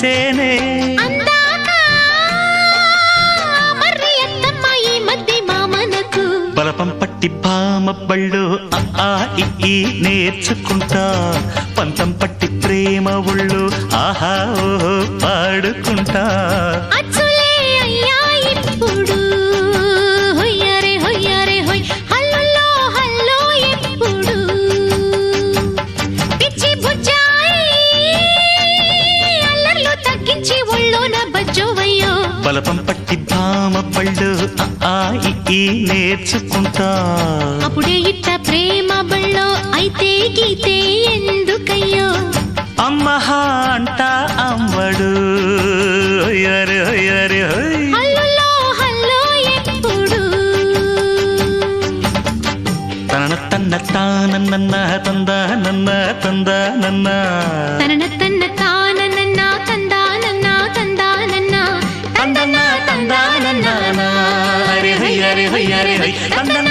తెలిసేనే అందాక మర్రి అత్తమ్మ ఈ మధ్య మామనకు బలపం పట్టి భామ బళ్ళు ఆ ఈ నేర్చుకుంటా పంతం పట్టి ప్రేమ ఒళ్ళు ఆహా ఓహో పాడుకుంటా అచ్చులే అయ్యా ఇప్పుడు హొయ్యరే హొయ్యరే హొయ్ హల్లుల్లో హల్లో ఎప్పుడు పిచ్చి బుజ్జాయి అల్లర్లు తగ్గించి ఒళ్ళోన బజ్జోవయ్యో బలపం పట్టి భామ బళ్ళు ఆ ఈ నేర్చుకుంటా అప్పుడే ఇట్ట ప్రేమ బళ్ళో అయితే గీతే ఎందుకయ్యో అమ్మహ అంట అమ్మడు హొయ్యరే హొయ్యరే హొయ్ హల్లుల్లో హల్లో ఎప్పుడు తన తన్న తానన్న తంద నన్న తంద నన్న తనన తన్న తానన్న తందానన్న తందానన్న తందన తందానన్న హరి హరి హరి హరి హరి తందన